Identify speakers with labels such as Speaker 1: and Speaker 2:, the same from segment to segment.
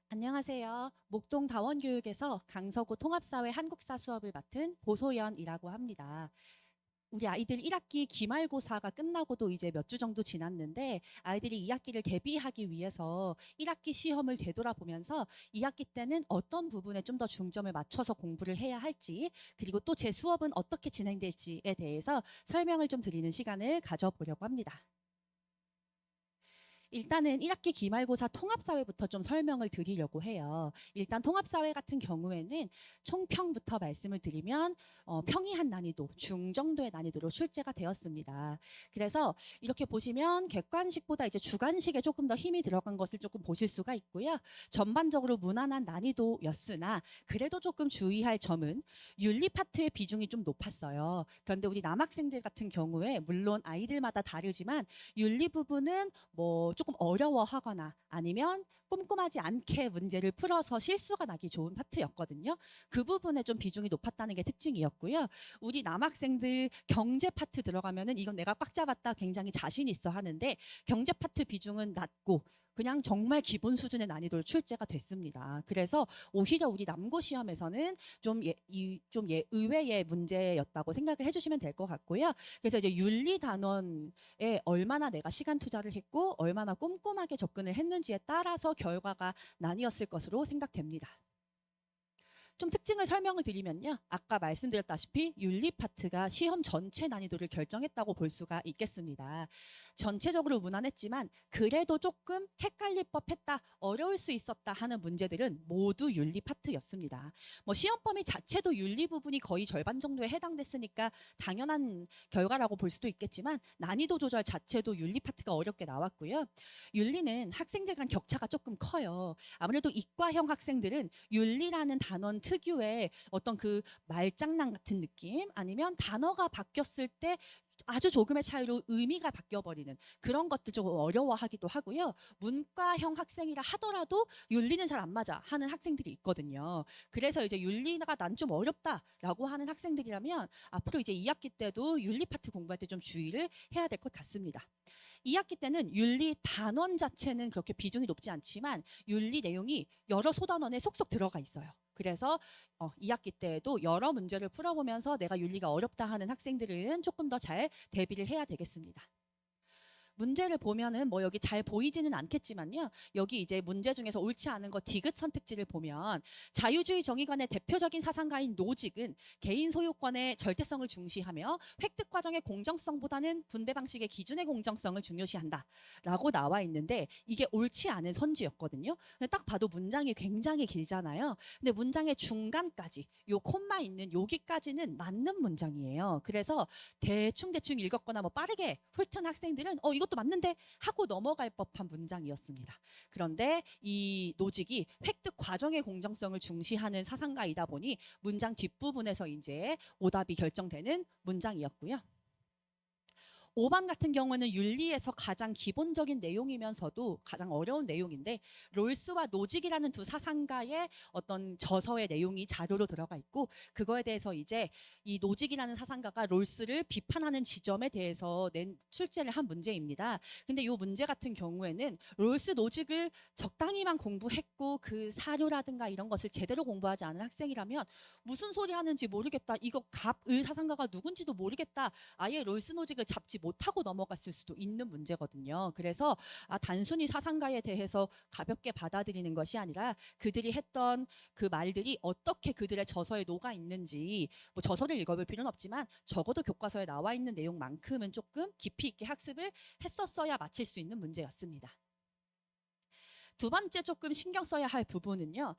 Speaker 1: 안녕하세요. 목동 다원교육에서 강서구 통합사회 한국사 수업을 맡은 고소연이라고 합니다. 우리 아이들 1학기 기말고사가 끝나고도 이제 몇 주 정도 지났는데 아이들이 2학기를 대비하기 위해서 1학기 시험을 되돌아보면서 2학기 때는 어떤 부분에 좀 더 중점을 맞춰서 공부를 해야 할지, 그리고 또 제 수업은 어떻게 진행될지에 대해서 설명을 좀 드리는 시간을 가져보려고 합니다. 일단은 1학기 기말고사 통합사회부터 좀 설명을 드리려고 해요. 일단 통합사회 같은 경우에는 총평부터 말씀을 드리면 평이한 난이도, 중정도의 난이도로 출제가 되었습니다. 그래서 이렇게 보시면 객관식보다 이제 주관식에 조금 더 힘이 들어간 것을 조금 보실 수가 있고요. 전반적으로 무난한 난이도였으나 그래도 조금 주의할 점은 윤리 파트의 비중이 좀 높았어요. 그런데 우리 남학생들 같은 경우에 물론 아이들마다 다르지만 윤리 부분은 뭐 조금 어려워하거나 아니면 꼼꼼하지 않게 문제를 풀어서 실수가 나기 좋은 파트였거든요. 그 부분에 좀 비중이 높았다는 게 특징이었고요. 우리 남학생들 경제 파트 들어가면은 이건 내가 꽉 잡았다 굉장히 자신 있어 하는데 경제 파트 비중은 낮고 그냥 정말 기본 수준의 난이도로 출제가 됐습니다. 그래서 오히려 우리 남고 시험에서는 좀 의외의 문제였다고 생각을 해주시면 될 것 같고요. 그래서 이제 윤리 단원에 얼마나 내가 시간 투자를 했고 얼마나 꼼꼼하게 접근을 했는지에 따라서 결과가 나뉘었을 것으로 생각됩니다. 좀 특징을 설명을 드리면요. 아까 말씀드렸다시피 윤리 파트가 시험 전체 난이도를 결정했다고 볼 수가 있겠습니다. 전체적으로 무난했지만 그래도 조금 헷갈릴 법했다, 어려울 수 있었다 하는 문제들은 모두 윤리 파트였습니다. 뭐 시험 범위 자체도 윤리 부분이 거의 절반 정도에 해당됐으니까 당연한 결과라고 볼 수도 있겠지만 난이도 조절 자체도 윤리 파트가 어렵게 나왔고요. 윤리는 학생들 간 격차가 조금 커요. 아무래도 이과형 학생들은 윤리라는 단원 특유의 어떤 그 말장난 같은 느낌 아니면 단어가 바뀌었을 때 아주 조금의 차이로 의미가 바뀌어버리는 그런 것들 좀 어려워하기도 하고요. 문과형 학생이라 하더라도 윤리는 잘 안 맞아 하는 학생들이 있거든요. 그래서 이제 윤리가 난 좀 어렵다라고 하는 학생들이라면 앞으로 이제 2학기 때도 윤리 파트 공부할 때 좀 주의를 해야 될 것 같습니다. 2학기 때는 윤리 단원 자체는 그렇게 비중이 높지 않지만 윤리 내용이 여러 소단원에 속속 들어가 있어요. 그래서 2학기 때에도 여러 문제를 풀어보면서 내가 윤리가 어렵다 하는 학생들은 조금 더 잘 대비를 해야 되겠습니다. 문제를 보면은 뭐 여기 잘 보이지는 않겠지만요. 여기 이제 문제 중에서 옳지 않은 거 디귿 선택지를 보면 자유주의 정의관의 대표적인 사상가인 노직은 개인 소유권의 절대성을 중시하며 획득 과정의 공정성보다는 분배 방식의 기준의 공정성을 중요시한다 라고 나와 있는데 이게 옳지 않은 선지였거든요. 근데 딱 봐도 문장이 굉장히 길잖아요. 근데 문장의 중간까지 요 콤마 있는 여기까지는 맞는 문장이에요. 그래서 대충 읽었거나 뭐 빠르게 훑은 학생들은 이것도 맞는데 하고 넘어갈 법한 문장이었습니다. 그런데 이 노직이 획득 과정의 공정성을 중시하는 사상가이다 보니 문장 뒷부분에서 이제 오답이 결정되는 문장이었고요. 5번 같은 경우는 윤리에서 가장 기본적인 내용이면서도 가장 어려운 내용인데 롤스와 노직이라는 두 사상가의 어떤 저서의 내용이 자료로 들어가 있고 그거에 대해서 이제 이 노직이라는 사상가가 롤스를 비판하는 지점에 대해서 낸 출제를 한 문제입니다. 근데 이 문제 같은 경우에는 롤스 노직을 적당히만 공부했고 그 사료라든가 이런 것을 제대로 공부하지 않은 학생이라면 무슨 소리 하는지 모르겠다. 이거 갑을 사상가가 누군지도 모르겠다. 아예 롤스 노직을 잡지 못하고 넘어갔을 수도 있는 문제거든요. 그래서 단순히 사상가에 대해서 가볍게 받아들이는 것이 아니라 그들이 했던 그 말들이 어떻게 그들의 저서에 녹아 있는지 뭐 저서를 읽어볼 필요는 없지만 적어도 교과서에 나와 있는 내용만큼은 조금 깊이 있게 학습을 했었어야 맞힐 수 있는 문제였습니다. 두 번째 조금 신경 써야 할 부분은요.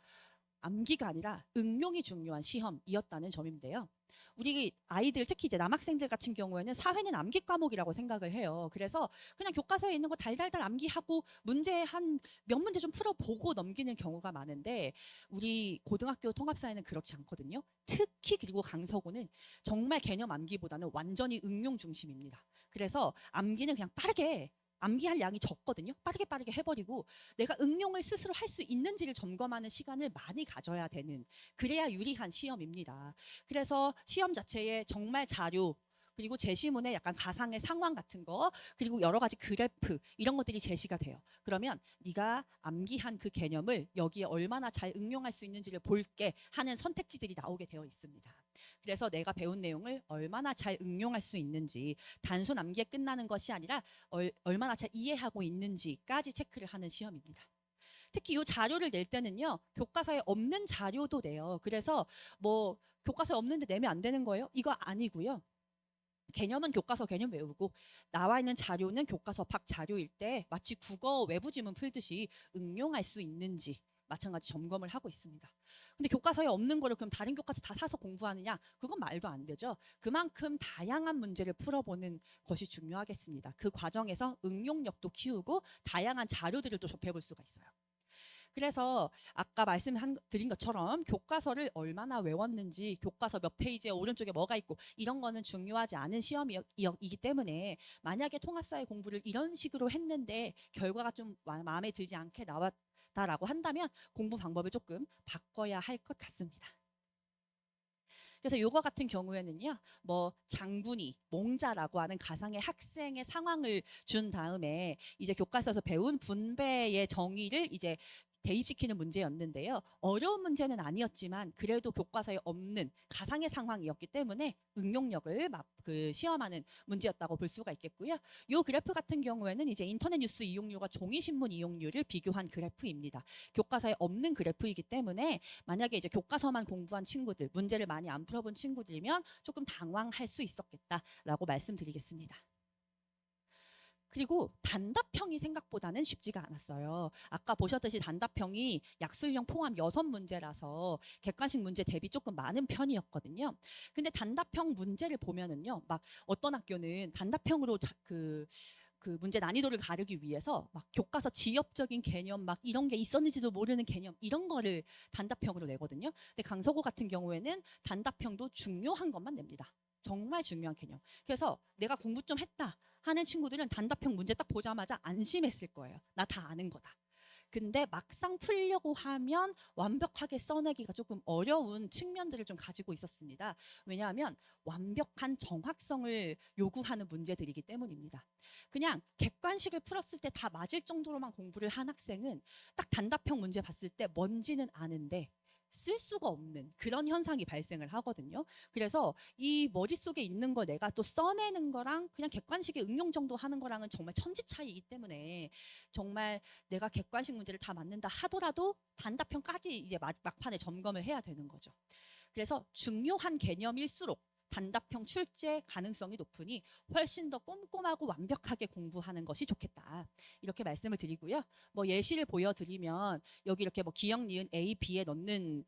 Speaker 1: 암기가 아니라 응용이 중요한 시험이었다는 점인데요. 우리 아이들 특히 이제 남학생들 같은 경우에는 사회는 암기 과목이라고 생각을 해요. 그래서 그냥 교과서에 있는 거 달달달 암기하고 문제 한 몇 문제 좀 풀어보고 넘기는 경우가 많은데 우리 고등학교 통합사회는 그렇지 않거든요. 특히 그리고 강서구는 정말 개념 암기보다는 완전히 응용 중심입니다. 그래서 암기는 그냥 빠르게 암기할 양이 적거든요. 빠르게 해버리고 내가 응용을 스스로 할 수 있는지를 점검하는 시간을 많이 가져야 되는 그래야 유리한 시험입니다. 그래서 시험 자체에 정말 자료 그리고 제시문에 약간 가상의 상황 같은 거, 그리고 여러 가지 그래프 이런 것들이 제시가 돼요. 그러면 네가 암기한 그 개념을 여기에 얼마나 잘 응용할 수 있는지를 볼게 하는 선택지들이 나오게 되어 있습니다. 그래서 내가 배운 내용을 얼마나 잘 응용할 수 있는지, 단순 암기에 끝나는 것이 아니라 얼마나 잘 이해하고 있는지까지 체크를 하는 시험입니다. 특히 이 자료를 낼 때는요, 교과서에 없는 자료도 내요. 그래서 뭐 교과서에 없는데 내면 안 되는 거예요? 이거 아니고요. 개념은 교과서 개념 외우고 나와 있는 자료는 교과서 밖 자료일 때 마치 국어 외부 지문 풀듯이 응용할 수 있는지 마찬가지 점검을 하고 있습니다. 근데 교과서에 없는 거를 그럼 다른 교과서 다 사서 공부하느냐? 그건 말도 안 되죠. 그만큼 다양한 문제를 풀어보는 것이 중요하겠습니다. 그 과정에서 응용력도 키우고 다양한 자료들을 또 접해볼 수가 있어요. 그래서 아까 말씀드린 것처럼 교과서를 얼마나 외웠는지, 교과서 몇 페이지에 오른쪽에 뭐가 있고 이런 거는 중요하지 않은 시험이기 때문에 만약에 통합사회 공부를 이런 식으로 했는데 결과가 좀 마음에 들지 않게 나왔다라고 한다면 공부 방법을 조금 바꿔야 할 것 같습니다. 그래서 이거 같은 경우에는요, 뭐 장군이 몽자라고 하는 가상의 학생의 상황을 준 다음에 이제 교과서에서 배운 분배의 정의를 이제 대입시키는 문제였는데요. 어려운 문제는 아니었지만 그래도 교과서에 없는 가상의 상황이었기 때문에 응용력을 시험하는 문제였다고 볼 수가 있겠고요. 이 그래프 같은 경우에는 이제 인터넷 뉴스 이용률과 종이신문 이용률을 비교한 그래프입니다. 교과서에 없는 그래프이기 때문에 만약에 이제 교과서만 공부한 친구들, 문제를 많이 안 풀어본 친구들이면 조금 당황할 수 있었겠다라고 말씀드리겠습니다. 그리고 단답형이 생각보다는 쉽지가 않았어요. 아까 보셨듯이 단답형이 약술형 포함 6문제라서 객관식 문제 대비 조금 많은 편이었거든요. 근데 단답형 문제를 보면은요, 막 어떤 학교는 단답형으로 그 문제 난이도를 가르기 위해서 막 교과서 지엽적인 개념 막 이런 게 있었는지도 모르는 개념 이런 거를 단답형으로 내거든요. 근데 강서구 같은 경우에는 단답형도 중요한 것만 냅니다. 정말 중요한 개념. 그래서 내가 공부 좀 했다 하는 친구들은 단답형 문제 딱 보자마자 안심했을 거예요. 나 다 아는 거다. 근데 막상 풀려고 하면 완벽하게 써내기가 조금 어려운 측면들을 좀 가지고 있었습니다. 왜냐하면 완벽한 정확성을 요구하는 문제들이기 때문입니다. 그냥 객관식을 풀었을 때 다 맞을 정도로만 공부를 한 학생은 딱 단답형 문제 봤을 때 뭔지는 아는데 쓸 수가 없는 그런 현상이 발생을 하거든요. 그래서 이 머릿속에 있는 걸 내가 또 써내는 거랑 그냥 객관식에 응용 정도 하는 거랑은 정말 천지 차이이기 때문에 정말 내가 객관식 문제를 다 맞는다 하더라도 단답형까지 이제 막판에 점검을 해야 되는 거죠. 그래서 중요한 개념일수록 단답형 출제 가능성이 높으니 훨씬 더 꼼꼼하고 완벽하게 공부하는 것이 좋겠다. 이렇게 말씀을 드리고요. 뭐 예시를 보여드리면 여기 이렇게 뭐 기역, 니은, A, B에 넣는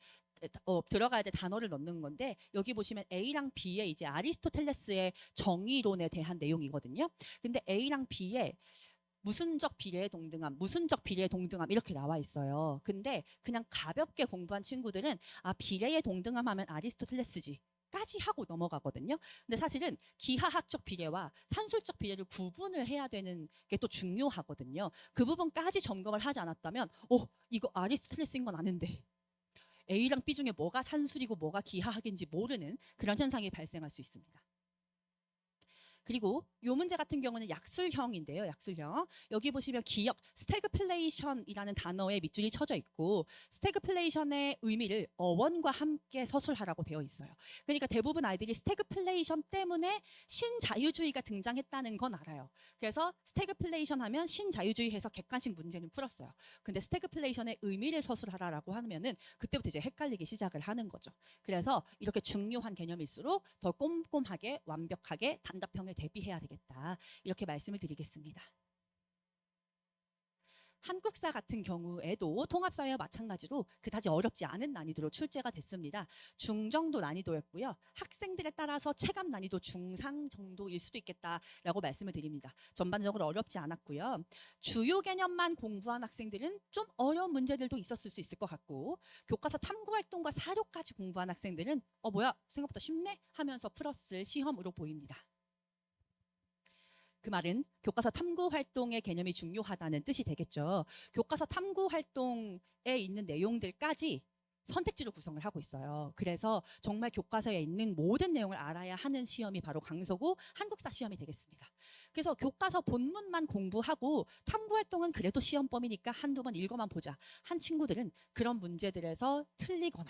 Speaker 1: 들어가야 될 단어를 넣는 건데 여기 보시면 A랑 B에 이제 아리스토텔레스의 정의론에 대한 내용이거든요. 근데 A랑 B에 무슨적 비례의 동등함, 무슨적 비례의 동등함 이렇게 나와 있어요. 근데 그냥 가볍게 공부한 친구들은 아 비례의 동등함 하면 아리스토텔레스지 까지 하고 넘어가거든요. 근데 사실은 기하학적 비례와 산술적 비례를 구분을 해야 되는 게 또 중요하거든요. 그 부분까지 점검을 하지 않았다면 이거 아리스토텔레스인 건 아는데 A랑 B 중에 뭐가 산술이고 뭐가 기하학인지 모르는 그런 현상이 발생할 수 있습니다. 그리고 이 문제 같은 경우는 약술형인데요. 약술형. 여기 보시면 기역, 스태그플레이션이라는 단어에 밑줄이 쳐져 있고 스태그플레이션의 의미를 어원과 함께 서술하라고 되어 있어요. 그러니까 대부분 아이들이 스태그플레이션 때문에 신자유주의가 등장했다는 건 알아요. 그래서 스태그플레이션 하면 신자유주의 해서 객관식 문제는 풀었어요. 근데 스태그플레이션의 의미를 서술하라고 하면은 그때부터 이제 헷갈리기 시작을 하는 거죠. 그래서 이렇게 중요한 개념일수록 더 꼼꼼하게 완벽하게 단답형에 대비해야 되겠다. 이렇게 말씀을 드리겠습니다. 한국사 같은 경우에도 통합사회와 마찬가지로 그다지 어렵지 않은 난이도로 출제가 됐습니다. 중정도 난이도였고요. 학생들에 따라서 체감 난이도 중상 정도일 수도 있겠다라고 말씀을 드립니다. 전반적으로 어렵지 않았고요. 주요 개념만 공부한 학생들은 좀 어려운 문제들도 있었을 수 있을 것 같고 교과서 탐구활동과 사료까지 공부한 학생들은 뭐야 생각보다 쉽네 하면서 풀었을 시험으로 보입니다. 그 말은 교과서 탐구 활동의 개념이 중요하다는 뜻이 되겠죠. 교과서 탐구 활동에 있는 내용들까지 선택지로 구성을 하고 있어요. 그래서 정말 교과서에 있는 모든 내용을 알아야 하는 시험이 바로 강서구 한국사 시험이 되겠습니다. 그래서 교과서 본문만 공부하고 탐구활동은 그래도 시험범위니까 한두 번 읽어만 보자 한 친구들은 그런 문제들에서 틀리거나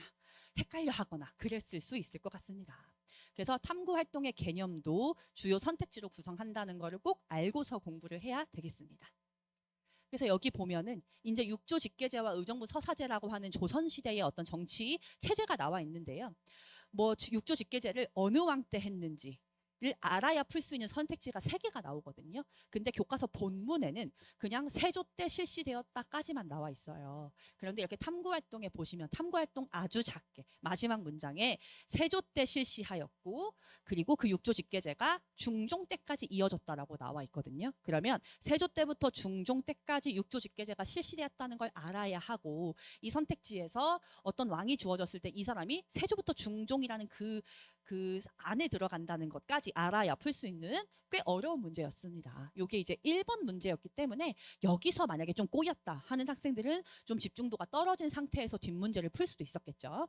Speaker 1: 헷갈려 하거나 그랬을 수 있을 것 같습니다. 그래서 탐구활동의 개념도 주요 선택지로 구성한다는 것을 꼭 알고서 공부를 해야 되겠습니다. 그래서 여기 보면은 이제 육조 직계제와 의정부 서사제라고 하는 조선시대의 어떤 정치 체제가 나와 있는데요. 뭐 육조 직계제를 어느 왕 때 했는지 를 알아야 풀 수 있는 선택지가 3개가 나오거든요. 근데 교과서 본문에는 그냥 세조 때 실시되었다까지만 나와 있어요. 그런데 이렇게 탐구활동에 보시면 탐구활동 아주 작게 마지막 문장에 세조 때 실시하였고 그리고 그 육조 직계제가 중종 때까지 이어졌다라고 나와 있거든요. 그러면 세조 때부터 중종 때까지 육조 직계제가 실시되었다는 걸 알아야 하고 이 선택지에서 어떤 왕이 주어졌을 때 이 사람이 세조부터 중종이라는 그 안에 들어간다는 것까지 알아야 풀 수 있는 꽤 어려운 문제였습니다. 이게 이제 1번 문제였기 때문에 여기서 만약에 좀 꼬였다 하는 학생들은 좀 집중도가 떨어진 상태에서 뒷문제를 풀 수도 있었겠죠.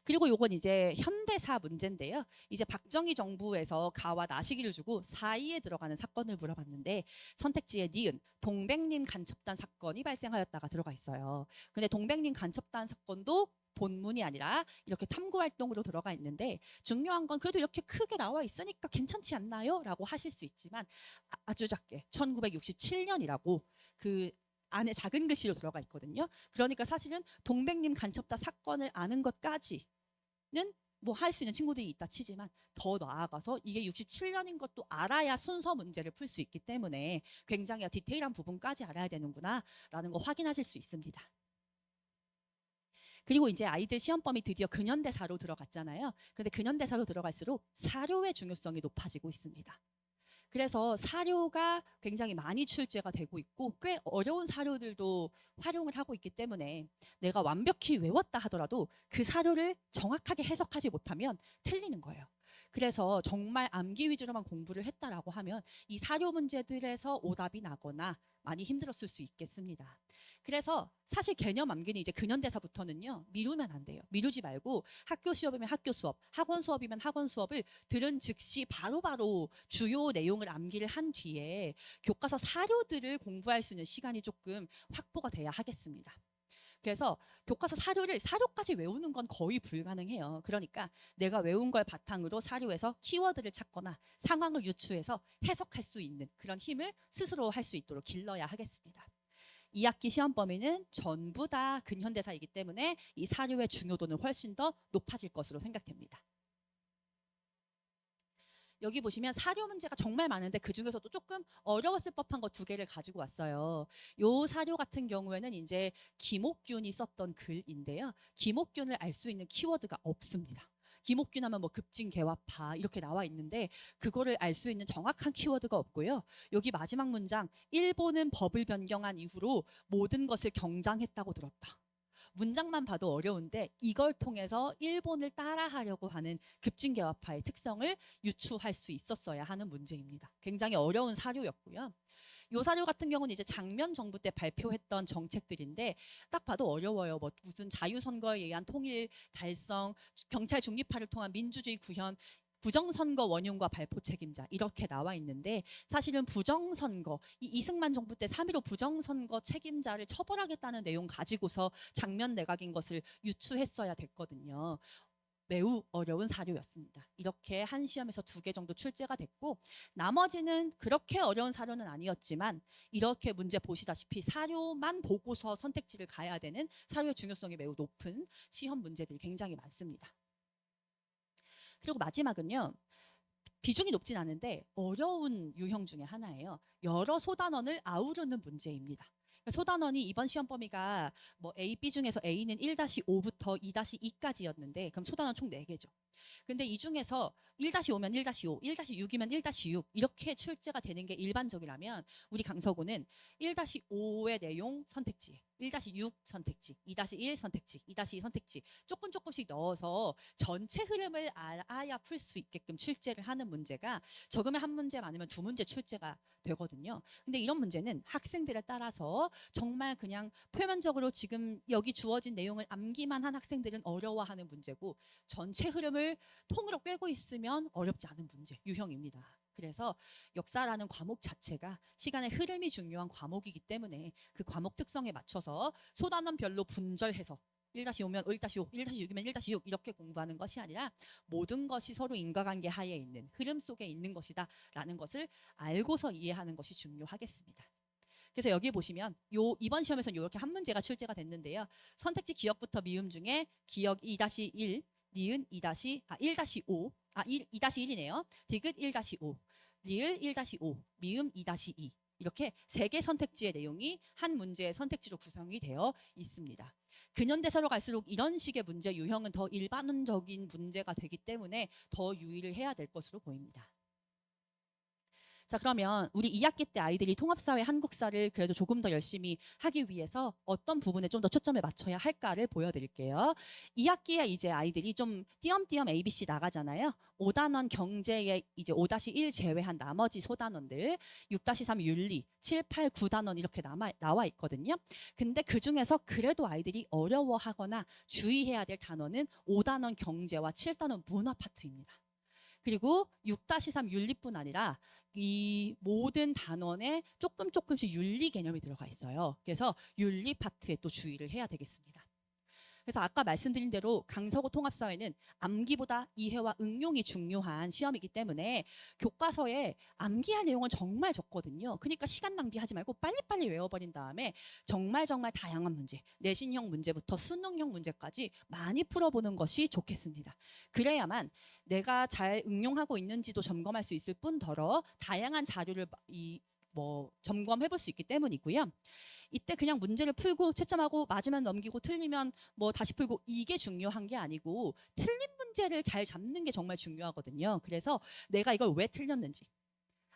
Speaker 1: 그리고 요건 이제 현대사 문제인데요. 이제 박정희 정부에서 가와 나시기를 주고 사이에 들어가는 사건을 물어봤는데 선택지에 니은 동백림 간첩단 사건이 발생하였다가 들어가 있어요. 근데 동백림 간첩단 사건도 본문이 아니라 이렇게 탐구활동으로 들어가 있는데 중요한 건 그래도 이렇게 크게 나와 있으니까 괜찮지 않나요? 라고 하실 수 있지만 아주 작게 1967년이라고 그 안에 작은 글씨로 들어가 있거든요. 그러니까 사실은 동백림 간첩단 사건을 아는 것까지는 뭐 할 수 있는 친구들이 있다 치지만 더 나아가서 이게 67년인 것도 알아야 순서 문제를 풀 수 있기 때문에 굉장히 디테일한 부분까지 알아야 되는구나 라는 거 확인하실 수 있습니다. 그리고 이제 아이들 시험범위 드디어 근현대사로 들어갔잖아요. 근데 근현대사로 들어갈수록 사료의 중요성이 높아지고 있습니다. 그래서 사료가 굉장히 많이 출제가 되고 있고 꽤 어려운 사료들도 활용을 하고 있기 때문에 내가 완벽히 외웠다 하더라도 그 사료를 정확하게 해석하지 못하면 틀리는 거예요. 그래서 정말 암기 위주로만 공부를 했다라고 하면 이 사료 문제들에서 오답이 나거나 많이 힘들었을 수 있겠습니다. 그래서 사실 개념 암기는 이제 근현대사부터는요 미루면 안 돼요. 미루지 말고 학교 수업이면 학교 수업, 학원 수업이면 학원 수업을 들은 즉시 바로바로 주요 내용을 암기를 한 뒤에 교과서 사료들을 공부할 수 있는 시간이 조금 확보가 돼야 하겠습니다. 그래서 교과서 사료까지 외우는 건 거의 불가능해요. 그러니까 내가 외운 걸 바탕으로 사료에서 키워드를 찾거나 상황을 유추해서 해석할 수 있는 그런 힘을 스스로 할 수 있도록 길러야 하겠습니다. 2학기 시험 범위는 전부 다 근현대사이기 때문에 이 사료의 중요도는 훨씬 더 높아질 것으로 생각됩니다. 여기 보시면 사료 문제가 정말 많은데 그중에서도 조금 어려웠을 법한 거 2개를 가지고 왔어요. 요 사료 같은 경우에는 이제 김옥균이 썼던 글인데요. 김옥균을 알 수 있는 키워드가 없습니다. 김옥균 하면 뭐 급진개화파 이렇게 나와 있는데 그거를 알 수 있는 정확한 키워드가 없고요. 여기 마지막 문장 일본은 법을 변경한 이후로 모든 것을 경장했다고 들었다. 문장만 봐도 어려운데 이걸 통해서 일본을 따라하려고 하는 급진개화파의 특성을 유추할 수 있었어야 하는 문제입니다. 굉장히 어려운 사료였고요. 요 사료 같은 경우는 이제 장면 정부 때 발표했던 정책들인데 딱 봐도 어려워요. 뭐 무슨 자유선거에 의한 통일 달성, 경찰 중립화를 통한 민주주의 구현, 부정선거 원흉과 발포 책임자 이렇게 나와 있는데 사실은 부정선거 이승만 정부 때 3.15 부정선거 책임자를 처벌하겠다는 내용 가지고서 장면 내각인 것을 유추했어야 됐거든요. 매우 어려운 사료였습니다. 이렇게 한 시험에서 2개 정도 출제가 됐고 나머지는 그렇게 어려운 사료는 아니었지만 이렇게 문제 보시다시피 사료만 보고서 선택지를 가야 되는 사료의 중요성이 매우 높은 시험 문제들이 굉장히 많습니다. 그리고 마지막은요. 비중이 높진 않은데 어려운 유형 중에 하나예요. 여러 소단원을 아우르는 문제입니다. 소단원이 이번 시험 범위가 뭐 A, B 중에서 A는 1-5부터 2-2까지였는데 그럼 소단원 총 4개죠. 근데 이 중에서 1-5면 1-5, 1-6이면 1-6 이렇게 출제가 되는 게 일반적이라면 우리 강서구는 1-5의 내용 선택지 1-6 선택지, 2-1 선택지, 2-2 선택지 조금씩 넣어서 전체 흐름을 알아야 풀 수 있게끔 출제를 하는 문제가 적으면 한 문제 많으면 두 문제 출제가 되거든요. 근데 이런 문제는 학생들에 따라서 정말 그냥 표면적으로 지금 여기 주어진 내용을 암기만 한 학생들은 어려워하는 문제고 전체 흐름을 통으로 꿰고 있으면 어렵지 않은 문제, 유형입니다. 그래서 역사라는 과목 자체가 시간의 흐름이 중요한 과목이기 때문에 그 과목 특성에 맞춰서 소단원별로 분절해서 1-5면 1-5, 1-6이면 1-6 이렇게 공부하는 것이 아니라 모든 것이 서로 인과관계 하에 있는 흐름 속에 있는 것이다 라는 것을 알고서 이해하는 것이 중요하겠습니다. 그래서 여기 보시면 이번 시험에서는 이렇게 한 문제가 출제가 됐는데요. 선택지 기억부터 미음 중에 기억 2-1, 니은 1-5, 2-1이네요. 디귿 1-5, 리을 1-5, 미음 2-2 이렇게 3개 선택지의 내용이 한 문제의 선택지로 구성이 되어 있습니다. 근현대사로 갈수록 이런 식의 문제 유형은 더 일반적인 문제가 되기 때문에 더 유의를 해야 될 것으로 보입니다. 자, 그러면 우리 2학기 때 아이들이 통합사회 한국사를 그래도 조금 더 열심히 하기 위해서 어떤 부분에 좀 더 초점을 맞춰야 할까를 보여드릴게요. 2학기에 이제 아이들이 좀 띄엄띄엄 ABC 나가잖아요. 5단원 경제에 이제 5-1 제외한 나머지 소단원들 6-3 윤리, 7, 8, 9단원 이렇게 나와 있거든요. 근데 그중에서 그래도 아이들이 어려워하거나 주의해야 될 단원은 5단원 경제와 7단원 문화 파트입니다. 그리고 6-3 윤리뿐 아니라 이 모든 단원에 조금씩 윤리 개념이 들어가 있어요. 그래서 윤리 파트에 또 주의를 해야 되겠습니다. 그래서 아까 말씀드린 대로 강서구 통합사회는 암기보다 이해와 응용이 중요한 시험이기 때문에 교과서에 암기할 내용은 정말 적거든요. 그러니까 시간 낭비하지 말고 빨리빨리 외워버린 다음에 정말 다양한 문제, 내신형 문제부터 수능형 문제까지 많이 풀어보는 것이 좋겠습니다. 그래야만 내가 잘 응용하고 있는지도 점검할 수 있을 뿐더러 다양한 자료를 점검해 볼 수 있기 때문이고요. 이때 그냥 문제를 풀고 채점하고 맞으면 넘기고 틀리면 다시 풀고 이게 중요한 게 아니고 틀린 문제를 잘 잡는 게 정말 중요하거든요. 그래서 내가 이걸 왜 틀렸는지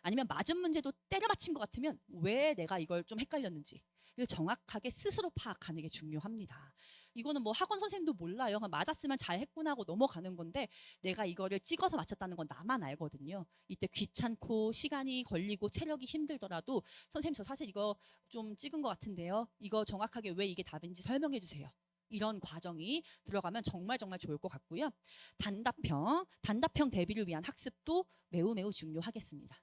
Speaker 1: 아니면 맞은 문제도 때려 맞힌 것 같으면 왜 내가 이걸 좀 헷갈렸는지 이걸 정확하게 스스로 파악하는 게 중요합니다. 이거는 학원 선생님도 몰라요. 맞았으면 잘 했구나 하고 넘어가는 건데 내가 이거를 찍어서 맞췄다는 건 나만 알거든요. 이때 귀찮고 시간이 걸리고 체력이 힘들더라도 선생님 저 사실 이거 좀 찍은 것 같은데요. 이거 정확하게 왜 이게 답인지 설명해 주세요. 이런 과정이 들어가면 정말 좋을 것 같고요. 단답형 대비를 위한 학습도 매우 중요하겠습니다.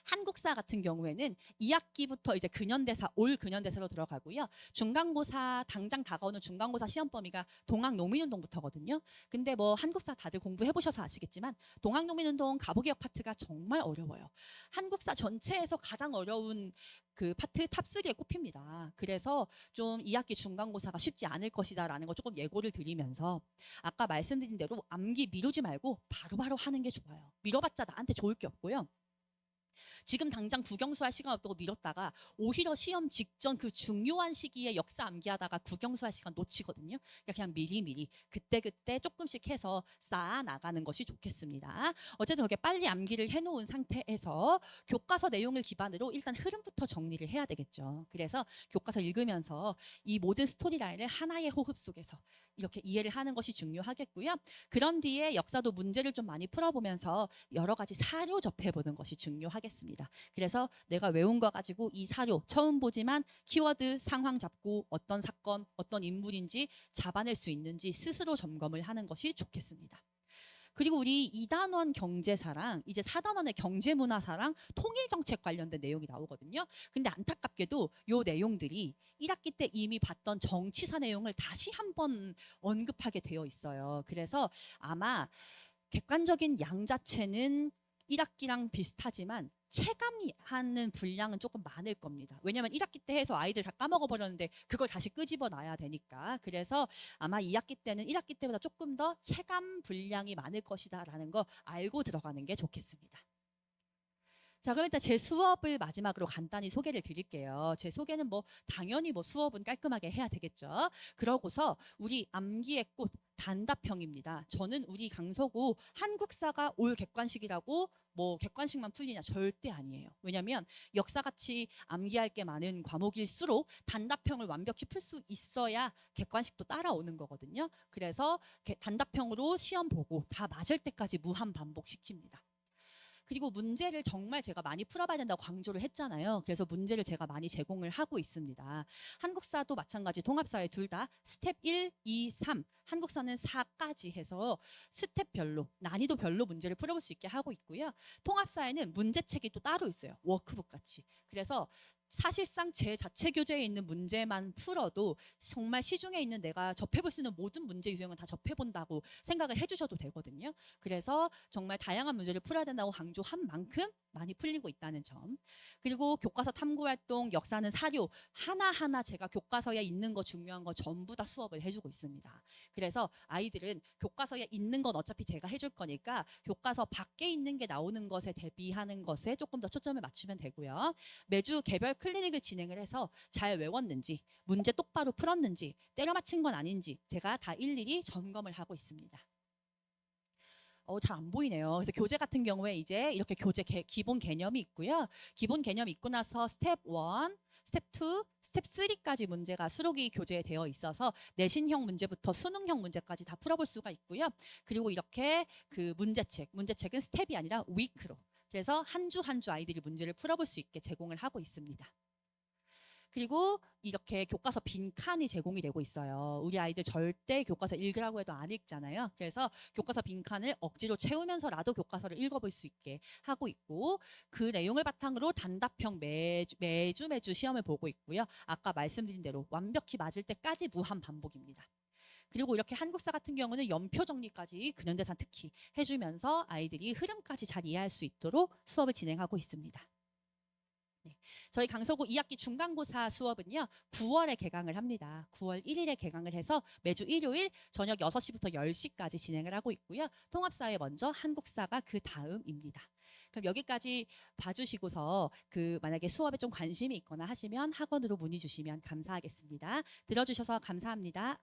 Speaker 1: 한국사 같은 경우에는 2학기부터 이제 근현대사, 올 근현대사로 들어가고요. 중간고사, 당장 다가오는 중간고사 시험 범위가 동학농민운동부터거든요. 근데 한국사 다들 공부해보셔서 아시겠지만 동학농민운동 가부기역 파트가 정말 어려워요. 한국사 전체에서 가장 어려운 그 파트 탑3에 꼽힙니다. 그래서 좀 2학기 중간고사가 쉽지 않을 것이다 라는 거 조금 예고를 드리면서 아까 말씀드린 대로 암기 미루지 말고 바로바로 하는 게 좋아요. 미뤄봤자 나한테 좋을 게 없고요. 지금 당장 국영수 할 시간 없다고 미뤘다가 오히려 시험 직전 그 중요한 시기에 역사 암기하다가 국영수 할 시간 놓치거든요. 그러니까 그냥 미리미리 그때 조금씩 해서 쌓아 나가는 것이 좋겠습니다. 어쨌든 그렇게 빨리 암기를 해놓은 상태에서 교과서 내용을 기반으로 일단 흐름부터 정리를 해야 되겠죠. 그래서 교과서 읽으면서 이 모든 스토리라인을 하나의 호흡 속에서 이렇게 이해를 하는 것이 중요하겠고요. 그런 뒤에 역사도 문제를 좀 많이 풀어보면서 여러 가지 사료 접해보는 것이 중요하겠습니다. 그래서 내가 외운 거 가지고 이 사료 처음 보지만 키워드 상황 잡고 어떤 사건, 어떤 인물인지 잡아낼 수 있는지 스스로 점검을 하는 것이 좋겠습니다. 그리고 우리 2단원 경제사랑 이제 4단원의 경제문화사랑 통일정책 관련된 내용이 나오거든요. 근데 안타깝게도 이 내용들이 1학기 때 이미 봤던 정치사 내용을 다시 한번 언급하게 되어 있어요. 그래서 아마 객관적인 양 자체는 1학기랑 비슷하지만 체감하는 분량은 조금 많을 겁니다. 왜냐하면 1학기 때 해서 아이들 다 까먹어 버렸는데 그걸 다시 끄집어 놔야 되니까. 그래서 아마 2학기 때는 1학기 때보다 조금 더 체감 분량이 많을 것이다 라는 거 알고 들어가는 게 좋겠습니다. 자, 그럼 일단 제 수업을 마지막으로 간단히 소개를 드릴게요. 제 소개는 뭐 당연히 뭐 수업은 깔끔하게 해야 되겠죠. 그러고서 우리 암기의 꽃 단답형입니다. 저는 우리 강서구 한국사가 올 객관식이라고 뭐 객관식만 풀리냐 절대 아니에요. 왜냐하면 역사같이 암기할 게 많은 과목일수록 단답형을 완벽히 풀 수 있어야 객관식도 따라오는 거거든요. 그래서 단답형으로 시험 보고 다 맞을 때까지 무한 반복시킵니다. 그리고 문제를 정말 제가 많이 풀어봐야 된다고 강조를 했잖아요. 그래서 문제를 제가 많이 제공을 하고 있습니다. 한국사도 마찬가지 통합사회 둘 다 스텝 1, 2, 3 한국사는 4까지 해서 스텝별로 난이도별로 문제를 풀어볼 수 있게 하고 있고요. 통합사회는 문제책이 또 따로 있어요. 워크북 같이. 그래서 사실상 제 자체 교재에 있는 문제만 풀어도 정말 시중에 있는 내가 접해볼 수 있는 모든 문제 유형은 다 접해본다고 생각을 해주셔도 되거든요. 그래서 정말 다양한 문제를 풀어야 된다고 강조한 만큼 많이 풀리고 있다는 점. 그리고 교과서 탐구활동, 역사는 사료 하나하나 제가 교과서에 있는 거 중요한 거 전부 다 수업을 해주고 있습니다. 그래서 아이들은 교과서에 있는 건 어차피 제가 해줄 거니까 교과서 밖에 있는 게 나오는 것에 대비하는 것에 조금 더 초점을 맞추면 되고요. 매주 개별 클리닉을 진행을 해서 잘 외웠는지, 문제 똑바로 풀었는지, 때려 맞힌 건 아닌지 제가 다 일일이 점검을 하고 있습니다. 잘 안 보이네요. 그래서 교재 같은 경우에 이제 이렇게 교재 기본 개념이 있고요. 기본 개념이 있고 나서 스텝 1, 스텝 2, 스텝 3까지 문제가 수록이 교재에 되어 있어서 내신형 문제부터 수능형 문제까지 다 풀어볼 수가 있고요. 그리고 이렇게 그 문제책은 스텝이 아니라 위크로. 그래서 한 주 한 주 아이들이 문제를 풀어볼 수 있게 제공을 하고 있습니다. 그리고 이렇게 교과서 빈칸이 제공이 되고 있어요. 우리 아이들 절대 교과서 읽으라고 해도 안 읽잖아요. 그래서 교과서 빈칸을 억지로 채우면서라도 교과서를 읽어볼 수 있게 하고 있고 그 내용을 바탕으로 단답형 매주 시험을 보고 있고요. 아까 말씀드린 대로 완벽히 맞을 때까지 무한 반복입니다. 그리고 이렇게 한국사 같은 경우는 연표 정리까지 근현대사 특히 해주면서 아이들이 흐름까지 잘 이해할 수 있도록 수업을 진행하고 있습니다. 네. 저희 강서구 2학기 중간고사 수업은요 9월에 개강을 합니다. 9월 1일에 개강을 해서 매주 일요일 저녁 6시부터 10시까지 진행을 하고 있고요. 통합사회 먼저 한국사가 그 다음입니다. 그럼 여기까지 봐주시고서 만약에 수업에 좀 관심이 있거나 하시면 학원으로 문의 주시면 감사하겠습니다. 들어주셔서 감사합니다.